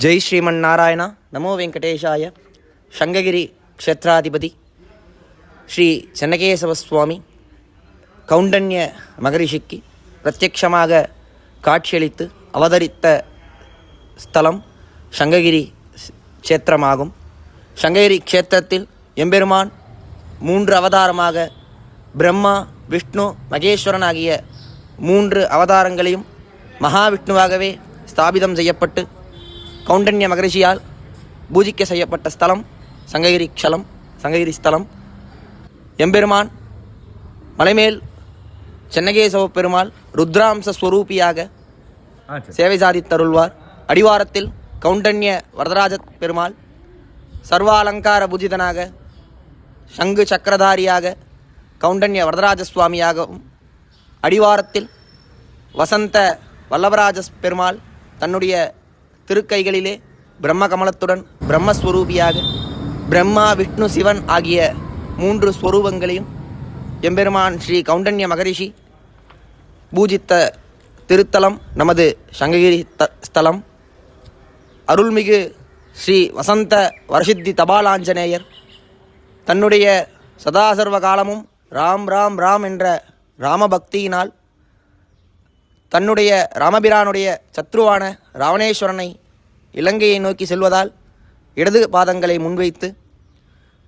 जय श्रीमन्नारायण नमो वेंकटेशाय शंगगिरी क्षेत्राधिपति श्री चन्नकेशव स्वामी कौंडन्य मगरिषिक्कु प्रत्यक्षமாக காட்சியளித்து அவதரித்த ஸ்தலம் சங்ககிரி க்ஷேத்திரமாகும். சங்ககிரி க்ஷேத்திரத்தில் எம்பெருமான் 3 அவதாரமாக பிரம்மா, விஷ்ணு, மகேஸ்வரன் ஆகிய 3 அவதாரங்களையும் மகாவிஷ்ணுவாகவே ஸ்தாபிதம் செய்யப்பட்டு கௌண்டன்ய மகரிஷியால் பூஜிக்க செய்யப்பட்ட ஸ்தலம் சங்ககிரி ஸ்தலம். எம்பெருமான் மலைமேல் சென்னகேசவ பெருமாள் ருத்ராம்ச ஸ்வரூபியாக சேவை சாதித்தருள்வார். அடிவாரத்தில் கௌண்டன்ய வரதராஜ பெருமாள் சர்வாலங்கார பூஜிதனாக சங்கு சக்கரதாரியாக கௌண்டன்ய வரதராஜ சுவாமியாகவும், அடிவாரத்தில் வசந்த வல்லவராஜ பெருமாள் தன்னுடைய திருக்கைகளிலே பிரம்ம கமலத்துடன் பிரம்மஸ்வரூபியாக பிரம்மா, விஷ்ணு, சிவன் ஆகிய 3 ஸ்வரூபங்களையும் எம்பெருமான் ஸ்ரீ கௌண்டன்ய மகரிஷி பூஜித்த திருத்தலம் நமது சங்ககிரி ஸ்தலம். அருள்மிகு ஸ்ரீ வசந்த வரசித்தி தபாலாஞ்சநேயர் தன்னுடைய சதாசர்வ காலமும் ராம் ராம் ராம் என்ற ராமபக்தியினால் தன்னுடைய ராமபிரானுடைய சத்ருவான ராவணேஸ்வரனை இலங்கையை நோக்கி செல்வதால் இடது பாதங்களை முன்வைத்து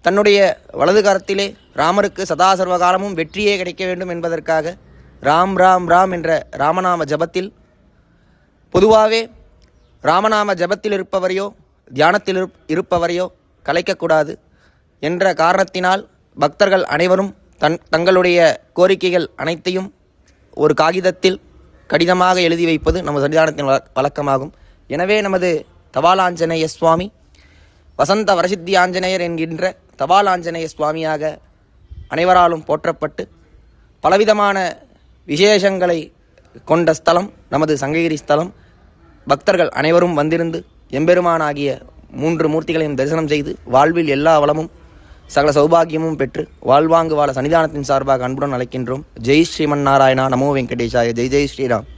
தன்னுடைய வலது கரத்திலே ராமருக்கு சதாசர்வ காலமும் வெற்றியே கிடைக்க வேண்டும் என்பதற்காக ராம் ராம் ராம் என்ற ராமநாம ஜபத்தில், பொதுவாகவே ராமநாம ஜபத்தில் இருப்பவரையோ தியானத்தில் இருப்பவரையோ கலைக்கக்கூடாது என்ற காரணத்தினால் பக்தர்கள் அனைவரும் தங்களுடைய கோரிக்கைகள் அனைத்தையும் ஒரு காகிதத்தில் கடிதமாக எழுதி வைப்பது நமது சன்னிதானத்தின் வழக்கமாகும். எனவே நமது தபாலாஞ்சநேய சுவாமி வசந்த வரசித்தி ஆஞ்சநேயர் என்கின்ற தபாலாஞ்சநேய சுவாமியாக அனைவராலும் போற்றப்பட்டு பலவிதமான விசேஷங்களை கொண்ட ஸ்தலம் நமது சங்ககிரி ஸ்தலம். பக்தர்கள் அனைவரும் வந்திருந்து எம்பெருமானாகிய 3 மூர்த்திகளையும் தரிசனம் செய்து வாழ்வில் எல்லா வளமும் சகல சௌபாகியமும் பெற்று வாழ்வாங்கு வாழ சன்னிதானத்தின் சார்பாக அன்புடன் அழைக்கின்றோம். ஜெய் ஸ்ரீமன்னாராயணா நமோ வெங்கடேஷாய. ஜெய் ஜெய் ஸ்ரீராம்.